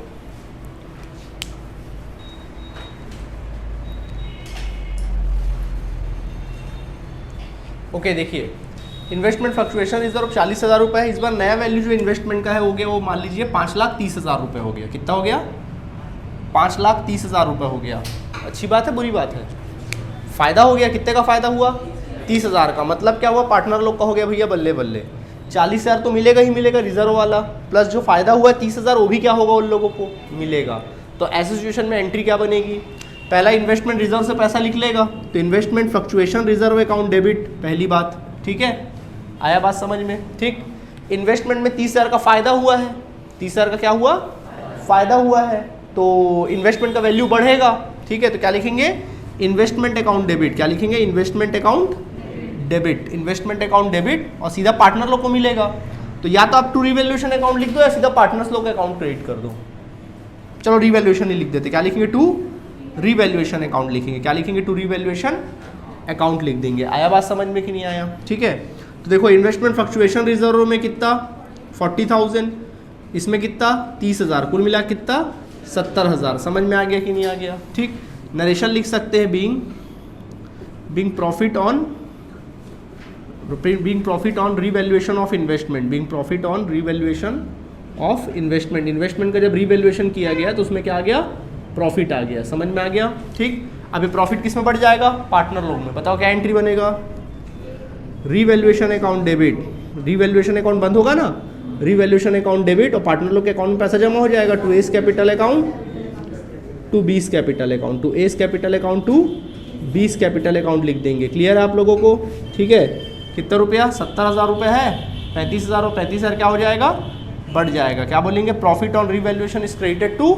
ओके देखिए, इन्वेस्टमेंट फ्लक्चुएशन रिजर्व 40,000 रुपये है। इस बार नया वैल्यू जो इन्वेस्टमेंट का है हो गया, वो मान लीजिए 5,30,000 रुपये हो गया। कितना हो गया, 5,30,000 रुपये हो गया। अच्छी बात है, बुरी बात है, फ़ायदा हो गया। कितने का फ़ायदा हुआ, 30,000 का। मतलब क्या हुआ, पार्टनर लोग का हो गया भैया बल्ले बल्ले, 40,000 तो मिलेगा ही मिलेगा रिजर्व वाला, प्लस जो फ़ायदा हुआ है 30,000 वो भी क्या होगा, उन लोगों को मिलेगा। तो ऐसी सिचुएशन में एंट्री क्या बनेगी, पहला इन्वेस्टमेंट रिजर्व से पैसा लिख लेगा, तो investment fluctuation reserve account debit, पहली बात, ठीक है, आया बात समझ में, ठीक। इन्वेस्टमेंट में 30,000 का फायदा हुआ है, 30,000 का क्या हुआ, फायदा हुआ है, तो इन्वेस्टमेंट का वैल्यू बढ़ेगा, ठीक है, तो क्या लिखेंगे, इन्वेस्टमेंट अकाउंट डेबिट, क्या लिखेंगे, investment account debit, investment account debit, और सीधा पार्टनर लोग को मिलेगा, तो या तो आप टू रिवैल्यूएशन अकाउंट लिख दो या सीधा पार्टनर्स लोग का अकाउंट क्रेडिट कर दो। चलो रिवैल्यूएशन ही लिख देते, क्या लिखेंगे, टू रिवैल्यूएशन अकाउंट लिखेंगे, क्या लिखेंगे, टू रिवैल्यूएशन अकाउंट लिख देंगे। आया बात समझ में कि नहीं आया, ठीक है। तो देखो इन्वेस्टमेंट फ्लक्चुएशन रिजर्व में कितना 40,000, इसमें कितना 30,000, कुल मिला कितना 70,000, समझ में आ गया कि नहीं आ गया, ठीक। नरेशन लिख सकते हैं being profit on revaluation of investment, being profit on revaluation of investment, investment का जब रिवैल्यूएशन किया गया तो उसमें क्या आ गया, प्रॉफिट आ गया, समझ में आ गया, ठीक। अभी प्रॉफिट किस में बढ़ जाएगा, पार्टनर लोग में, बताओ क्या एंट्री बनेगा, revaluation account debit, revaluation account बंद होगा ना, रिवैल्यूएशन अकाउंट डेबिट, और पार्टनर लोग के अकाउंट में पैसा जमा हो जाएगा, to S capital account to B's capital account, to S capital account to B's capital account लिख देंगे। क्लियर है आप लोगों को, ठीक है। कितना रुपया, 70,000 रुपये है, 35,000 और 35,000 क्या हो जाएगा, बढ़ जाएगा, क्या बोलेंगे, profit on revaluation is credited to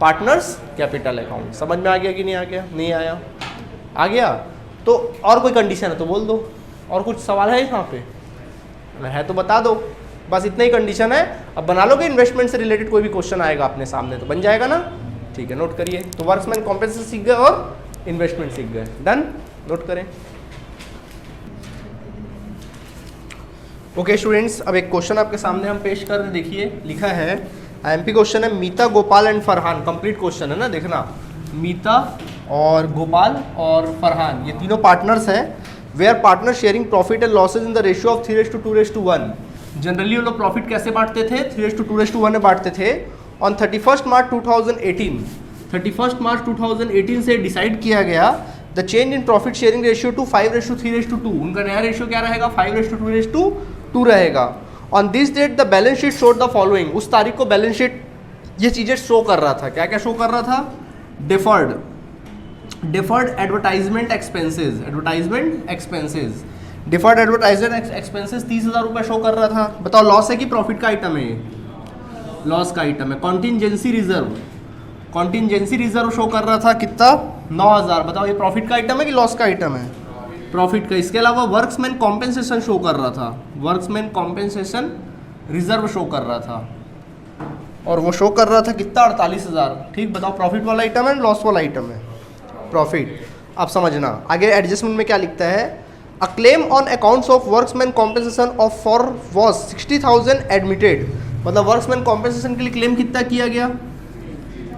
partners capital account. समझ में आ गया कि नहीं आ गया, नहीं आया, आ गया। तो और कोई कंडीशन है तो बोल दो, और कुछ सवाल है यहाँ पे, है तो बता दो, बस इतना ही कंडीशन है। अब बना लोगे, इन्वेस्टमेंट से रिलेटेड कोई भी क्वेश्चन आएगा अपने सामने तो बन जाएगा ना, ठीक है, नोट करिए। तो वर्क्समैन कॉम्पेंसेशन सीख गए और इन्वेस्टमेंट सीख गए, डन, नोट करें। ओके स्टूडेंट्स, अब एक क्वेश्चन आपके सामने हम पेश कर रहे, देखिए लिखा है, आईएमपी क्वेश्चन है, Meeta, Gopal and Farhan, complete question है ना, देखना, मीता और गोपाल और फरहान ये तीनों पार्टनर्स हैं, where partner sharing profit and losses in the ratio of 3:2:1। Generally वो लोग प्रॉफिट कैसे बांटते थे, 3:2:1 में बांटते थे। ऑन 31 मार्च 2018, 31 मार्च 2018 से डिसाइड किया गया the change in profit sharing ratio to 5:3:2, उनका नया रेशियो क्या रहेगा, 5:2:2 रहेगा। On this date the balance sheet showed the following, उस तारीख को बैलेंस शीट ये चीज़ें शो कर रहा था, क्या क्या शो कर रहा था, deferred advertisement expenses, deferred advertisement expenses 30,000 रुपये शो कर रहा था। बताओ लॉस है कि प्रॉफिट का आइटम है, ये लॉस का आइटम है। कॉन्टिजेंसी रिजर्व शो कर रहा था कितना, 9,000, बताओ ये प्रॉफिट का आइटम है कि लॉस का आइटम है, प्रॉफिट का। इसके अलावा वर्क्समैन कॉम्पेंसेशन शो कर रहा था, वर्क्समैन कॉम्पेंसेशन रिजर्व शो कर रहा था, और वो शो कर रहा था कितना, 48,000, ठीक। बताओ प्रॉफिट वाला आइटम है लॉस वाला आइटम है, प्रॉफिट। अब समझना आगे एडजस्टमेंट में क्या लिखता है, a claim on accounts of workmen compensation of for was 60,000 admitted, मतलब वर्क्समैन कॉम्पेंसेशन के लिए क्लेम कितना किया गया,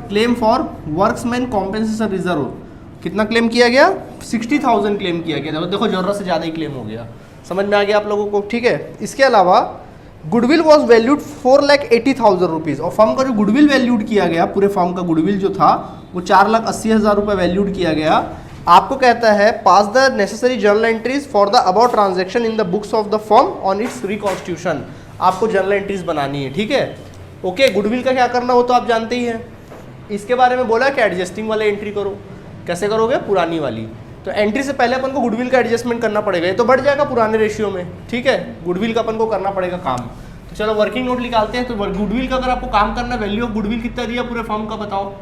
claim for workmen compensation reserve कितना क्लेम किया गया, 60,000 क्लेम किया गया। देखो जरूरत से ज़्यादा ही क्लेम हो गया, समझ में आ गया आप लोगों को, ठीक है। इसके अलावा गुडविल वॉज वैल्यूड 4,80,000 रुपीज़, और फर्म का जो गुडविल वैल्यूड किया गया, पूरे फर्म का गुडविल जो था वो 4,80,000 रुपये वैल्यूड किया गया। आपको कहता है pass the necessary journal entries for the above transaction in the books of the firm on its reconstitution, आपको जर्नल एंट्रीज बनानी है, ठीक है। ओके, गुडविल का क्या करना हो तो आप जानते ही हैं, इसके बारे में बोला कि एडजस्टिंग वाले एंट्री करो, कैसे करोगे, पुरानी वाली। तो एंट्री से पहले अपन को गुडविल का एडजस्टमेंट करना पड़ेगा, ये तो बढ़ जाएगा पुराने रेशियो में, ठीक है, गुडविल का अपन को करना पड़ेगा काम। तो चलो वर्किंग नोट निकालते हैं। तो गुडविल का अगर आपको काम करना, वैल्यू ऑफ गुडविल कितना दिया पूरे फर्म का, बताओ,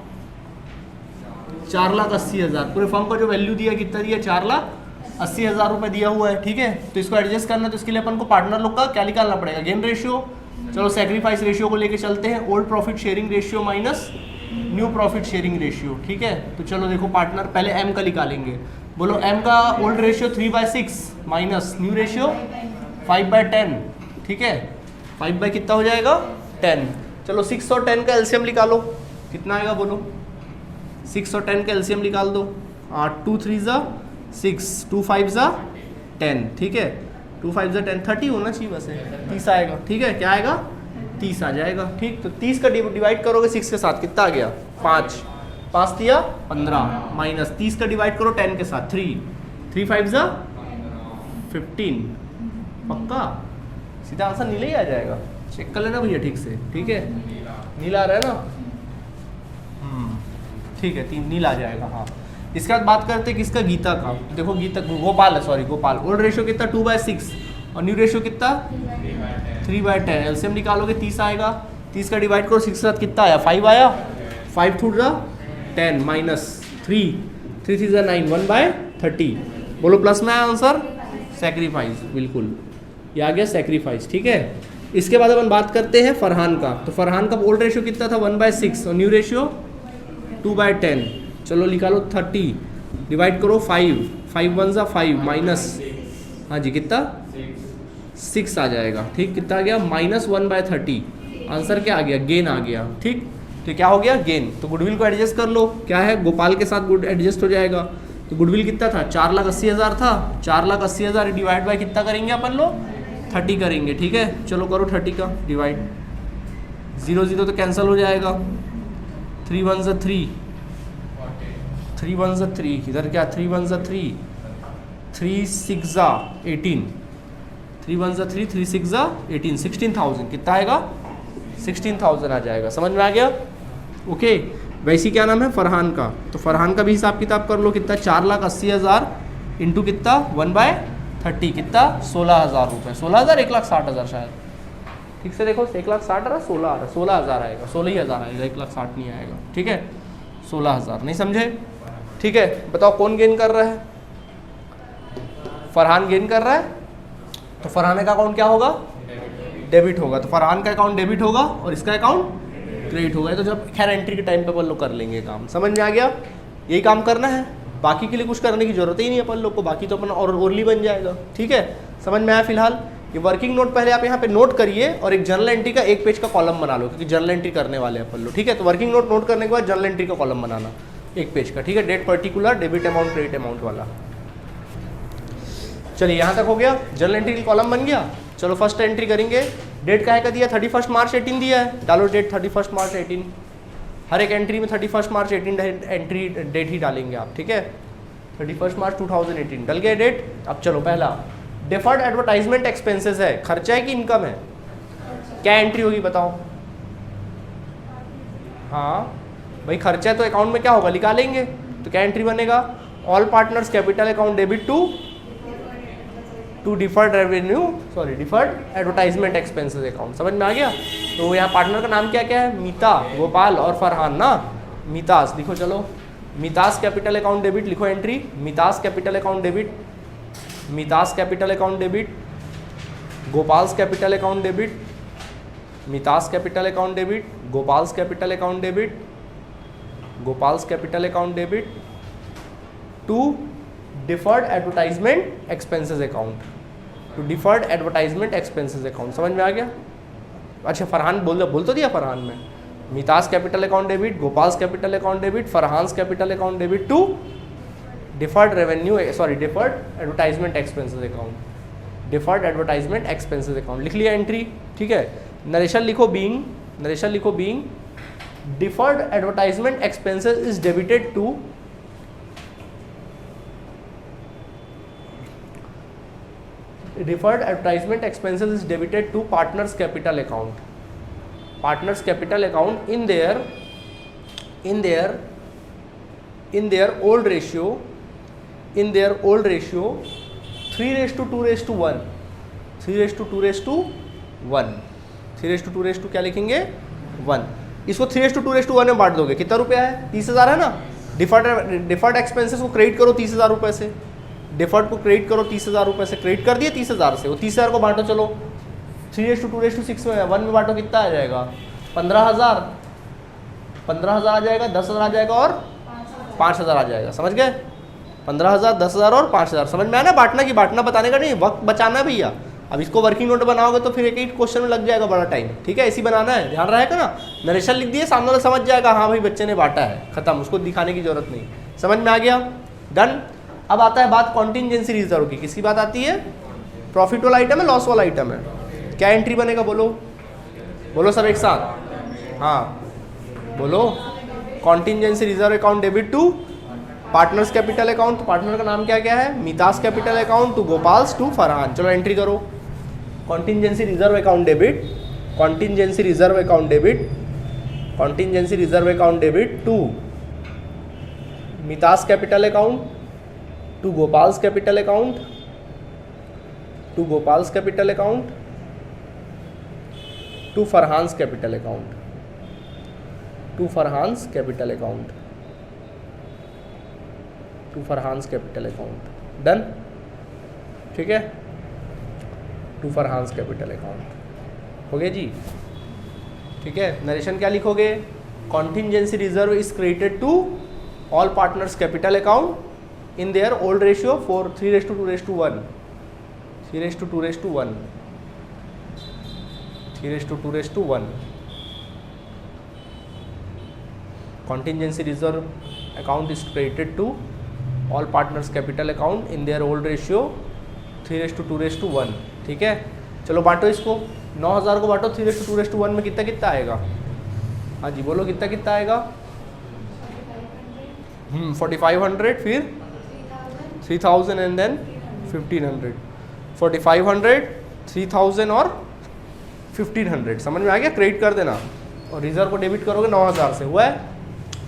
4,80,000, पूरे फर्म का जो वैल्यू दिया कितना दिया, 4,80,000 रुपये दिया हुआ है, ठीक है। तो इसको एडजस्ट करना, तो इसके लिए अपन को पार्टनर लोग का क्या निकालना पड़ेगा, गेन रेशियो। चलो सेक्रीफाइस रेशियो को लेके चलते हैं, old profit sharing ratio minus new profit sharing ratio, ठीक है। तो चलो देखो पार्टनर, पहले एम का निकालेंगे, बोलो एम का old ratio 3/6 minus new ratio 5/10, ठीक है, 5 कितना हो जाएगा 10। चलो 6 और 10 का एलसीएम निकालो, कितना आएगा बोलो, 6 और 10 का एलसीएम निकाल दो, 2 3 ज़ा 6, 2 5 ज़ा 10, ठीक है, 2 5 ज़ा 10, 30 होना चाहिए वैसे, 30 आएगा, ठीक है, क्या आएगा 30 आ जाएगा, ठीक। तो 30 का डिवाइड करोगे 6 के साथ कितना आ गया 5, 5 दिया 15 माइनस 30 का डिवाइड करो 10 के साथ 3, 3 5 ज़ा 15, पक्का सीधा आंसर नीला ही आ जाएगा, चेक कर लेना भैया ठीक से, ठीक है, नीला आ रहा है ना। ठीक है, 3 नील आ जाएगा। हाँ, इसके बाद बात करते हैं किसका, गीता का। देखो गीता, गोपाल है, सॉरी गोपाल। ओल्ड रेशियो कितना 2/6 और न्यू रेशियो कितना 3/10। एलसीएम निकालोगे 30 आएगा, 30 का डिवाइड करो 6 के साथ कितना आया 5 आया, 5 टू 10 माइनस 3 3 9 1/30। बोलो प्लस में आया आंसर, सेक्रीफाइस, बिल्कुल ये आ गया सेक्रीफाइस। ठीक है, इसके बाद अपन बात करते हैं फरहान का। तो फरहान का ओल्ड रेशियो कितना था 1/6 और न्यू रेशियो 2/10। चलो निकालो 30 डिवाइड करो 5 5 1 5 माइनस, हाँ जी कितना 6 आ जाएगा। ठीक, कितना आ गया -1/30। आंसर क्या आ गया, गेन आ गया। ठीक, तो क्या हो गया, गेन। तो गुडविल को एडजस्ट कर लो, क्या है गोपाल के साथ गुड एडजस्ट हो जाएगा। तो गुडविल कितना था 4,80,000 था, 4,80,000 डिवाइड बाय कितना करेंगे अपन लोग 30 करेंगे। ठीक है, चलो करो 30 का डिवाइड, 0 0 तो कैंसिल हो जाएगा, 3 1 3 3 1 3, इधर क्या 3 1 3 3 6 18, 3 1 3 3 6 18, 16,000 कितना आएगा 16,000 आ जाएगा। समझ में आ गया, ओके। वैसे क्या नाम है फरहान का, तो फरहान का भी हिसाब किताब कर लो, कितना 4,80,000 इंटू कितना 1/30 कितना 16,000 रुपये, 16,000 1,60,000 शायद, ठीक से देखो 1,60,000 आ रहा 16 आ रहा 16,000 आएगा, 16,000 आएगा, 1,60,000 नहीं आएगा। ठीक है, 16,000 नहीं समझे। ठीक है, बताओ कौन गेन कर रहा है, फरहान गेन कर रहा है, तो फरहान का अकाउंट क्या होगा डेबिट होगा। तो फरहान का अकाउंट डेबिट होगा और इसका अकाउंट क्रेडिट होगा। तो जब खैर एंट्री के टाइम पे अपन लोग कर लेंगे काम, समझ में आ गया। यही काम करना है, बाकी के लिए कुछ करने की जरूरत ही नहीं है अपन लोग को, बाकी तो अपन और ओरली बन जाएगा। ठीक है, समझ में आया। फिलहाल ये वर्किंग नोट पहले आप यहाँ पे नोट करिए और एक जर्नल एंट्री का 1 पेज का कॉलम बना लो, क्योंकि जर्नल एंट्री करने वाले हैं अपन लोग। ठीक है, तो वर्किंग नोट नोट करने के बाद जर्नल एंट्री का कॉलम बनाना 1 पेज का। ठीक है, date particular, debit amount, credit amount वाला। चलिए यहाँ तक हो गया, जर्नल एंट्री का कॉलम बन गया। चलो फर्स्ट एंट्री करेंगे, डेट काहे का दिया 31 मार्च 18 दिया है, डालो डेट 31 मार्च 18। हर एक एंट्री में 31 मार्च 18 एंट्री डेट ही डालेंगे आप। ठीक है, 31 मार्च 2018 डल गया डेट। अब चलो पहला डिफर्ड एडवर्टाइजमेंट एक्सपेंसेस है, खर्चा है कि इनकम है, क्या एंट्री होगी बताओ। हाँ भाई खर्चा है तो अकाउंट में क्या होगा निकालेंगे, तो क्या एंट्री बनेगा, all partners capital account debit to deferred revenue, sorry deferred advertisement expenses account. समझ में आ गया। तो यहाँ पार्टनर का नाम क्या क्या है, मीता, गोपाल और फरहान ना। मीतास लिखो, चलो मीतास कैपिटल अकाउंट डेबिट लिखो entry, Meeta's capital account debit, Meeta's capital account debit, Gopal's capital account debit, Meeta's capital account debit, Gopal's capital account debit, Gopal's capital account debit to deferred advertisement expenses account, to deferred advertisement expenses account. समझ में आ गया। अच्छा फरहान बोल तो दिया फरहान में, Meeta's capital account debit, Gopal's capital account debit, Farhan's capital account debit to deferred revenue, sorry deferred advertisement expenses account, deferred advertisement expenses account लिख लिया एंट्री। ठीक है, नरेशन लिखो बीइंग, नरेशन लिखो being deferred advertisement expenses is debited to deferred advertisement expenses is debited to partners capital account, partners capital account in their old ratio, in their old ratio 3:2:1, 3:2:1, 3:2 क्या लिखेंगे 1। इसको 3:2:1 में बांट दोगे, कितना रुपया है 30,000 है ना। डिफर्ड एक्सपेंसेस को क्रेडिट करो 30,000 रुपये से, डिफर्ड को क्रेडिट करो 30,000 रुपये से, क्रेडिट कर दिए 30,000 से, वो 30,000 को बांटो, चलो 3:2:6 में 1 में बांटो, कितना आ जाएगा 15,000, 15,000 आ जाएगा, 10,000 आ जाएगा और 5,000 आ जाएगा। समझ गए, 15,000, 10,000 और 5,000। समझ में आया ना, बांटना की बांटना बताने का नहीं, वक्त बचाना है भैया। अब इसको वर्किंग नोट बनाओगे तो फिर एक ही क्वेश्चन में लग जाएगा बड़ा टाइम। ठीक है, ऐसी बनाना है, ध्यान रहेगा ना। नरेशन लिख दिए, सामने वाला समझ जाएगा हाँ भाई बच्चे ने बांटा है, खत्म, उसको दिखाने की जरूरत नहीं। समझ में आ गया, डन। अब आता है बात कॉन्टिंजेंसी रिजर्व की। किसकी बात आती है, प्रॉफिट वाला आइटम है, लॉस वाला आइटम है, क्या एंट्री बनेगा बोलो, बोलो सब एक साथ, हाँ बोलो। Contingency reserve account debit to partners capital account, तो पार्टनर का नाम क्या क्या है, Meeta's capital account to Gopal's to Farhan. चलो एंट्री करो, contingency reserve account debit, contingency reserve account debit, contingency reserve account debit to Meeta's capital account, to Gopal's capital account, to Gopal's capital account, to Farhan's capital account, to Farhan's capital account, to Farhan's capital account. Done, ठीक है, to Farhan's capital account हो गया जी। ठीक है, narration क्या लिखोगे? Contingency reserve is created to all partners capital account in their old ratio 3:2:1, 3:2:1, 3:2:1। contingency reserve account is created to all partners capital account in their old ratio 3:2:1। ठीक है, चलो बांटो इसको, 9000 को बांटो 3:2:1 में कितना कितना आएगा? हाँ जी बोलो, कितना कितना आएगा? 4500, फिर 3000 एंड देन 1500। 4500, 3000 और 1500, समझ में आ गया? क्रेडिट कर देना और रिजर्व को डेबिट करोगे 9000 से, हुआ है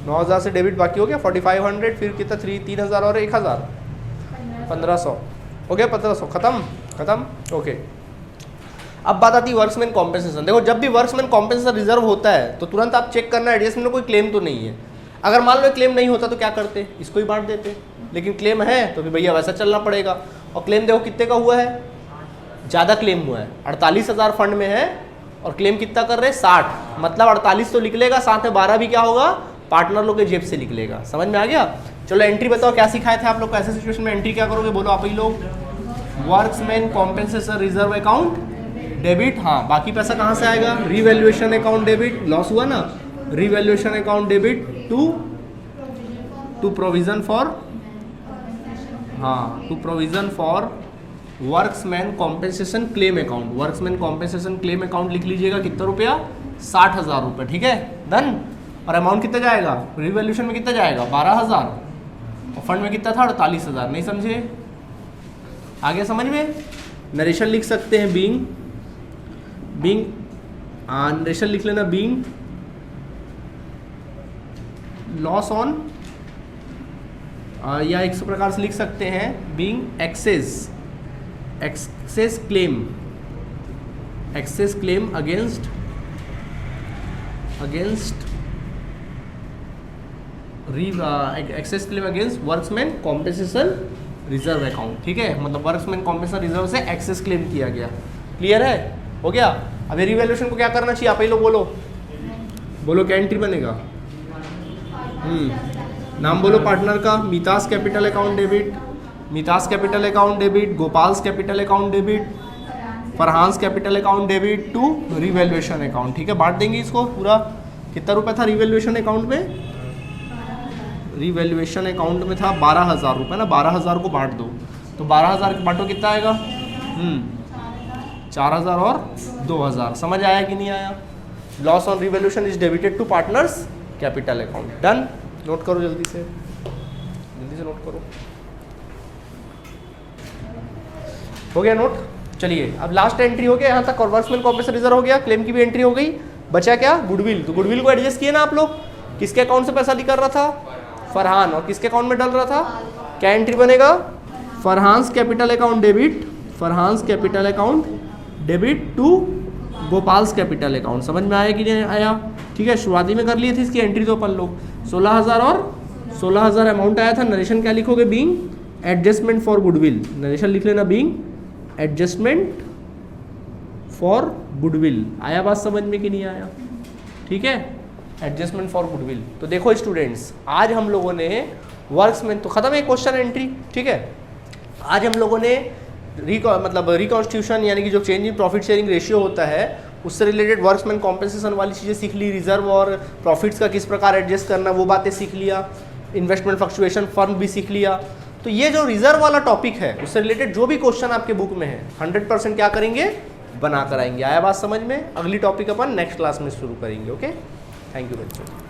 9000 से डेबिट बाकी हो गया 4500, फिर कितना 3000 और 1000, 1500 हो गया, 1500 खत्म। ओके, अब बात आती है वर्क्समैन कॉम्पेंसेशन। देखो, जब भी वर्क्समैन कॉम्पेंसेशन रिजर्व होता है तो तुरंत आप चेक करना एडजस्टमेंट में कोई क्लेम तो नहीं है। अगर मान लो क्लेम नहीं होता तो क्या करते? इसको ही बांट देते, लेकिन क्लेम है तो फिर भैया वैसा चलना पड़ेगा। और क्लेम देखो कितने का हुआ है, ज़्यादा क्लेम हुआ है, 48000 फंड में है और क्लेम कितना कर रहे हैं? 60, मतलब 48 तो निकलेगा, साथ में 12 भी क्या होगा? पार्टनर लोग के जेब से निकलेगा। समझ में आ गया? चलो एंट्री बताओ, क्या सिखाए थे आप लोग को? ऐसे सिचुएशन में एंट्री क्या करोगे? बोलो आप ही लोग। Workmen compensation reserve account debit, हाँ, बाकी पैसा कहाँ से आएगा? रिवैल्यूएशन अकाउंट डेबिट, लॉस हुआ ना, revaluation account debit to provision for, हाँ, to provision for workmen compensation claim account. Workmen compensation claim account लिख लीजिएगा, कितना रुपया? 60,000 रुपये। ठीक है, डन। और अमाउंट कितना जाएगा? रिवैल्यूएशन में कितना जाएगा? 12,000, और फंड में कितना था? 48,000। नहीं समझे? आगे समझ में? नरेशन लिख सकते हैं, बीइंग नरेशन लिख लेना, बीइंग लॉस ऑन, या एक प्रकार से लिख सकते हैं being excess claim against excess claim against workmen compensation reserve account. ठीक है, मतलब वर्क्समैन कॉम्पेंसेशन रिजर्व से एक्सेस क्लेम किया गया। क्लियर है? हो गया। अब रिवैल्यूएशन को क्या करना चाहिए? आप ही लोग बोलो क्या एंट्री बनेगा? नाम बोलो पार्टनर का। Meeta's capital account debit, Meeta's capital account debit, Gopal's capital account debit, Farhan's capital account debit to revaluation account. ठीक है, बांट देंगे इसको पूरा। कितना रुपए था रिवैल्यूएशन अकाउंट में? रिवैल्यूएशन अकाउंट में था 12,000 रुपये ना, 12,000 को बांट दो तो 12,000 के बांटो कितना आएगा? 4,000 और 2,000। समझ आया कि नहीं आया? Loss on revaluation is debited to partners capital account. Done. Note करो जल्दी से नोट करो। हो गया नोट? चलिए, अब लास्ट एंट्री हो गया यहाँ तक, और वर्क्समैन कॉम्पेंसेशन रिजर्व हो गया, क्लेम की भी एंट्री हो गई। बचा क्या? गुडविल। तो गुडविल को एडजस्ट किए ना आप लोग? किसके अकाउंट से पैसा निकल रहा था? फरहान। और किसके अकाउंट में डल रहा था? क्या एंट्री बनेगा? Farhan's capital account debit, Farhan's capital account debit to Gopal's capital account. समझ में आया कि नहीं आया? ठीक है, शुरुआती में कर लिए थे इसकी एंट्री तो अपन लोग। 16,000 और 16,000 अमाउंट आया था। नरेशन क्या लिखोगे? Being adjustment for goodwill. Narration लिख लेना, बीइंग एडजस्टमेंट फॉर गुडविल। आया बात समझ में कि नहीं आया? ठीक है, एडजस्टमेंट फॉर गुडविल। तो देखो स्टूडेंट्स, आज हम लोगों ने वर्क्समैन, तो खत्म है क्वेश्चन एंट्री। ठीक है, आज हम लोगों ने रिकॉन्स्टिट्यूशन यानी कि जो change in profit sharing ratio होता है उससे रिलेटेड वर्क्समैन कॉम्पेंसेशन वाली चीज़ें सीख ली। रिजर्व और प्रॉफिट्स का किस प्रकार एडजस्ट करना, वो बातें सीख लिया। इन्वेस्टमेंट फ्लक्चुएशन फर्म भी सीख लिया। तो ये जो रिजर्व वाला टॉपिक है उससे रिलेटेड जो भी क्वेश्चन आपके बुक में है 100% क्या करेंगे? बना कर आएंगे। आया बात समझ में? अगली टॉपिक अपन नेक्स्ट क्लास में शुरू करेंगे। ओके, थैंक यू बच्चों।